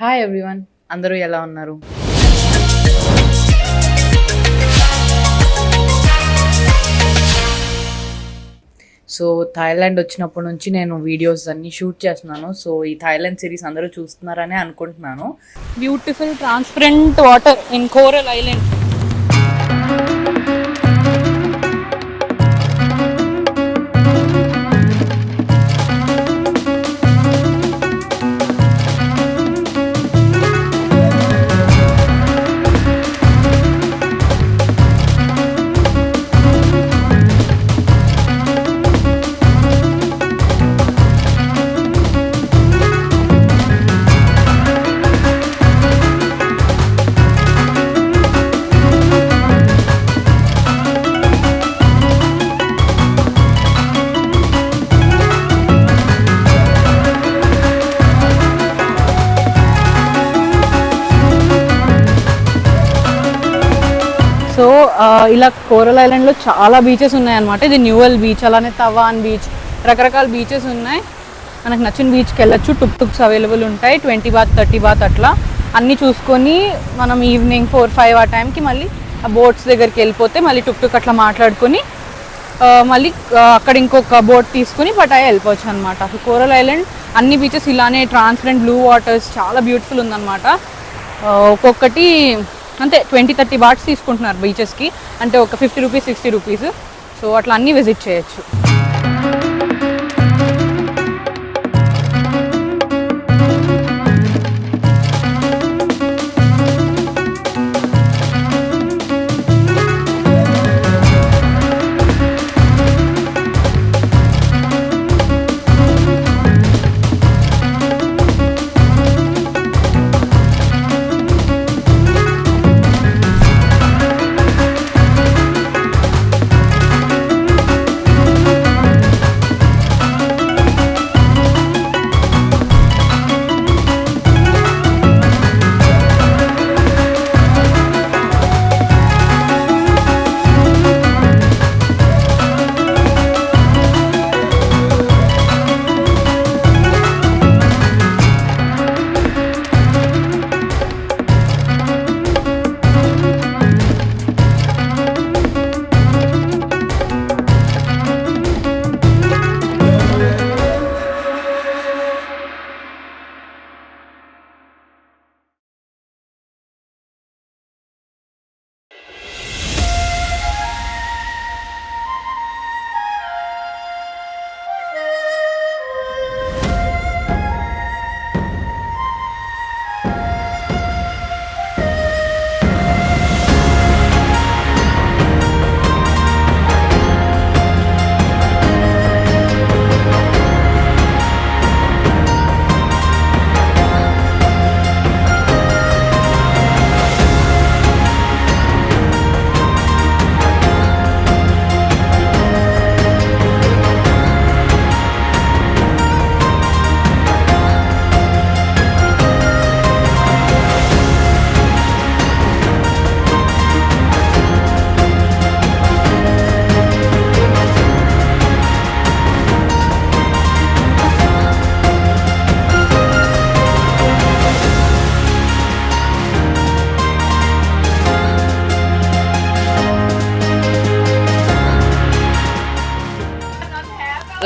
Hi everyone, అందరూ ఎలా ఉన్నారు? సో థాయిలాండ్ వచ్చినప్పటి నుంచి నేను వీడియోస్ అన్నీ షూట్ చేస్తున్నాను. సో ఈ థాయిలాండ్ సిరీస్ అందరూ చూస్తున్నారనే అనుకుంటున్నాను. Beautiful transparent water in coral island. So ఇలా కోరల్ ఐలాండ్లో చాలా బీచెస్ ఉన్నాయన్నమాట. ఇది న్యూవల్ బీచ్, అలానే తవాన్ బీచ్, రకరకాల బీచెస్ ఉన్నాయి. మనకు నచ్చిన బీచ్కి వెళ్ళొచ్చు. టుక్స్ అవైలబుల్ ఉంటాయి, 20 బాత్ 30 బాత్ అట్లా అన్నీ చూసుకొని మనం ఈవినింగ్ 4-5 ఆ టైంకి మళ్ళీ ఆ బోట్స్ దగ్గరికి వెళ్ళిపోతే మళ్ళీ టుక్ అట్లా మాట్లాడుకొని మళ్ళీ అక్కడ ఇంకొక బోట్ తీసుకుని పటాయ వెళ్ళిపోవచ్చు అనమాట. సో కోరల్ ఐలాండ్ అన్ని బీచెస్ ఇలానే ట్రాన్స్పరెంట్ బ్లూ వాటర్స్, చాలా బ్యూటిఫుల్ ఉందన్నమాట. ఒక్కొక్కటి అంతే 20-30 బాట్స్ తీసుకుంటున్నారు బీచెస్కి, అంటే ఒక 50 రూపీస్ 60 రూపీస్. సో అట్లా అన్నీ విజిట్ చేయొచ్చు.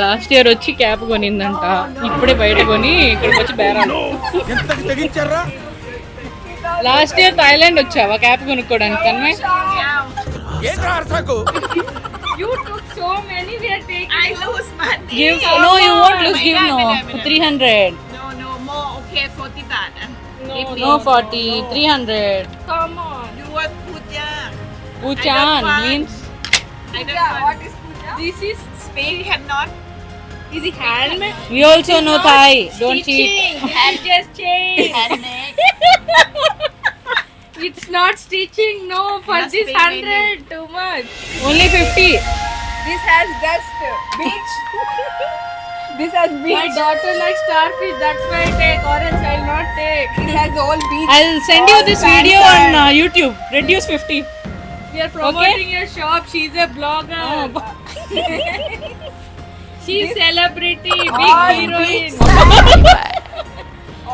లాస్ట్ ఇయర్ వచ్చి క్యాప్ కొనిందంట, ఇప్పుడే బయట కొని ఇక్కడికి వచ్చి బేరాలు. లాస్ట్ ఇయర్ థాయిలాండ్ వచ్చావా క్యాప్ కొనుక్కోవడానికి? కన్నా You took so many, we are taking. I lose money. give no, you won't lose. Give no 300. No, more. Okay, 40 baht. No 40, 300. Come on. You are Pujang. Puchan means I don't know. What is Pujang? This is Spain cannot. Is it handmade? we also know Thai. Don't cheat. Hand just change. Handmade. It's not stitching. No, for Must this be 100 too much. Only 50. This has dust, beach. This has My beach. daughter likes starfish. That's why I take. Or else I'll not take. This has all beach. I'll send you All this sand video sand. on YouTube. Reduce 50. We are promoting your shop. She's a blogger. She's celebrity, big All heroine. beach sand.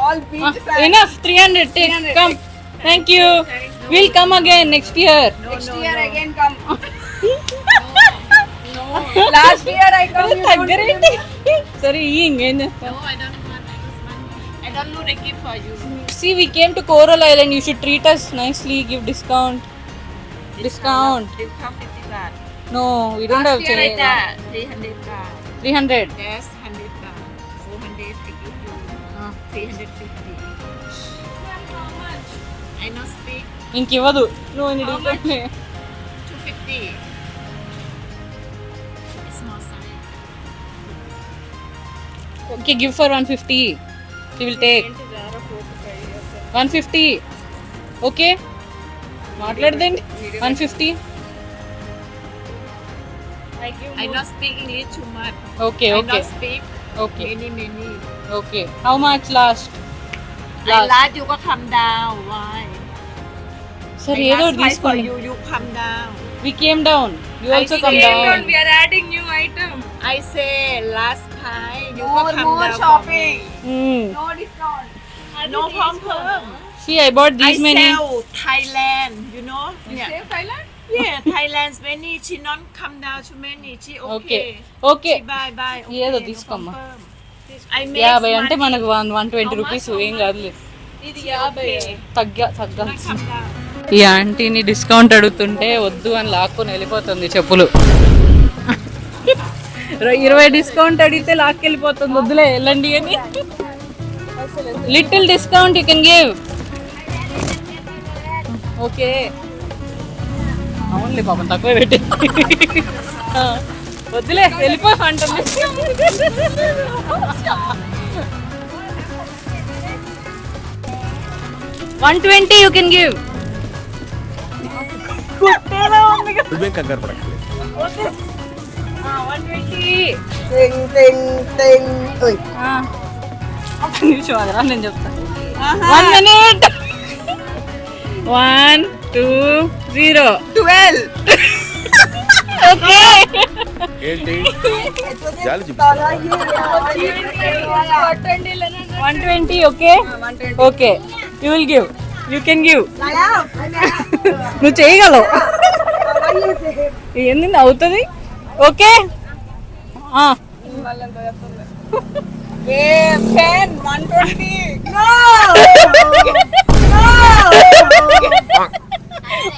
all beaches are Enough, 300. Take, come. Thank you. We'll come again next year. next year again come. Last year I come. You don't తగ్గరేంటి? సరే ఏం చేస్తాం? No, I don't want. I just want. I don't know the gift for you. See, we came to Coral Island. You should treat us nicely. Give discount. Discount. Discount 50 baht. No, we don't have Here change. it is. 300 baht. 300. Yes, 100 baht. 400 I give you. 350. I not speak. ఇంకివ్వదు. నువ్వు ఎన్ని discount? 250. Small size. Okay, give for 150. She will take. 150. Okay. మాట్లాడదండి 150. I not speak English too much. Okay, I okay. not speak Okay. many. Okay. How much last? I last you go come down. Why? Sir, I ఏదో last price for తీసుకోండి. you. You come down. We came down. You also come came down. down. We are adding new item. I say last price. You More, go come more down. shopping. No discount. No problem. See, I bought these I many. sell Thailand. You know? Yeah. Save Thailand? Yeah, Thailand's many. She not come down too many. She okay. Okay. Okay. She bye. ఏదో Okay, తీసుకోమ్మా. confirm. I make 50 అంటే money. మనకు 120 rupees ఏం కాదులే. ఇది 50. తగ్గా. Not come down. ఈ ఆంటీని discount అడుగుతుంటే వద్దు అని లాక్కొని వెళ్ళిపోతుంది చెప్పులు. 20 డిస్కౌంట్ అడిగితే లాక్కెళ్ళిపోతుంది. వద్దులే వెళ్ళండి అని. Little discount you can give. Okay అవునులే పాపం తక్కువ పెట్టి. వద్దులే వెళ్ళిపో అంటుంది. 120 యూ కెన్ గివ్. నువ్వేం కంగారు పడక్కర్లేదు. 120. Ting. ఒక్క నిమిషం అదరా నేను చెప్తాను. 1 minute. 1 2 0. 12. ఓకే ఏంటి జాలి చూపిస్తావా? 120. Okay okay you will give. You can give. నువ్వు చేయగలవు. ఏంది అవుతుంది. ఓకే 10, 120.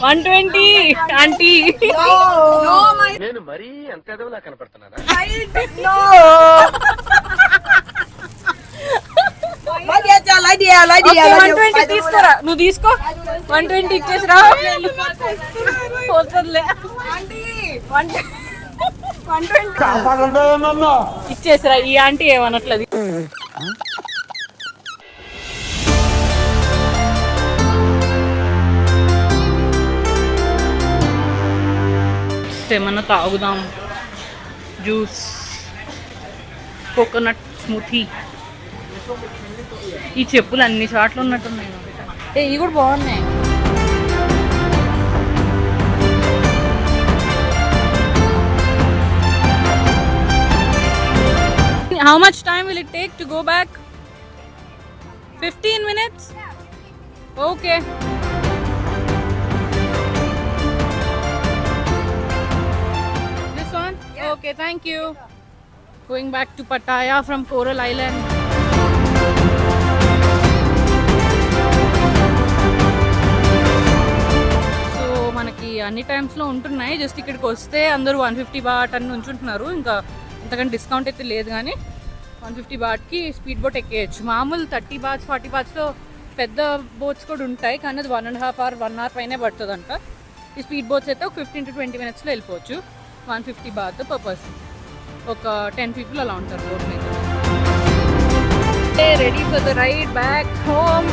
120 ఆంటీ. No, my నేను మరీ అంత ఎదవలా కనపడుతున్నానా? no. Idea. 120 తీసుకోరా. నువ్వు తీసుకో. 120 ఇచ్చేసిరా. పోతుందిలే. 120. ఇచ్చేసిరా. ఈ ఆంటీ ఏమనట్లేదు. ఏమన్నా తాగుదాం. Juice, coconut smoothie. ఈ చెప్పులు అన్ని చోట్ల ఉన్నట్టున్నాయి. ఇవి కూడా బాగున్నాయి. How much time will it take to go back? 15 minutes? Okay. This one? Okay, thank you. Going back to Pattaya from Coral Island. So మనకి అన్ని టైమ్స్లో ఉంటున్నాయి. జస్ట్ ఇక్కడికి వస్తే అందరూ 150 బాట్ అని ఉంచుంటున్నారు. ఇంకా అంతకంటే డిస్కౌంట్ అయితే లేదు, కానీ 150 బాట్కి స్పీడ్ బోట్ ఎక్కేయచ్చు. మామూలు 30 బాట్స్ 40 బాట్స్లో పెద్ద బోట్స్ కూడా ఉంటాయి, కానీ అది 1.5 hour 1 hour పైనే పడుతుందంట. ఈ స్పీడ్ బోట్స్ అయితే ఒక 15 to 20 minutesలో వెళ్ళిపోవచ్చు. 150 బాత్ పర్ పర్సన్. ఒక 10 people అలా ఉంటారు బోట్ మీద. Ready for the ride back home.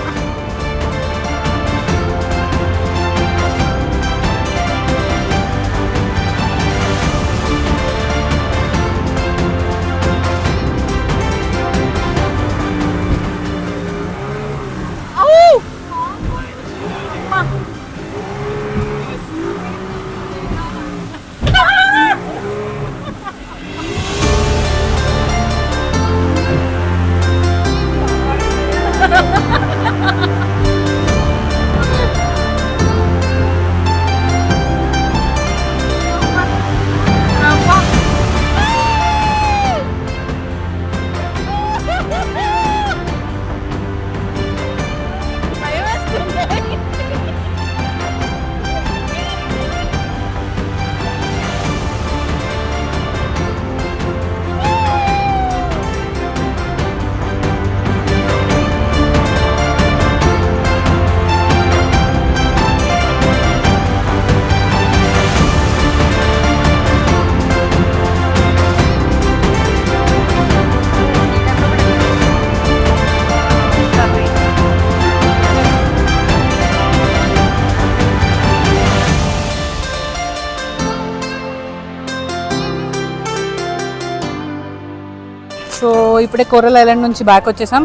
ఇప్పుడే కోరల్ ఐలాండ్ నుంచి బ్యాక్ వచ్చేసాం.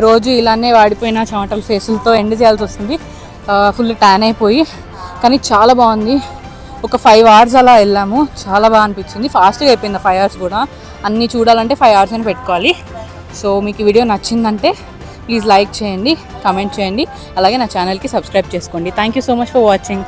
రోజు ఇలానే వాడిపోయిన చెమటల ఫేసులతో ఎండ్ చేయాల్సి వస్తుంది. ఫుల్ ట్యాన్ అయిపోయి, కానీ చాలా బాగుంది. ఒక 5 hours అలా వెళ్ళాము, చాలా బాగా అనిపించింది. ఫాస్ట్గా అయిపోయింది 5 hours కూడా. అన్నీ చూడాలంటే 5 hours అని పెట్టుకోవాలి. సో మీకు ఈ వీడియో నచ్చిందంటే ప్లీజ్ లైక్ చేయండి, కామెంట్ చేయండి, అలాగే నా ఛానల్కి సబ్స్క్రైబ్ చేసుకోండి. Thank you so much for watching.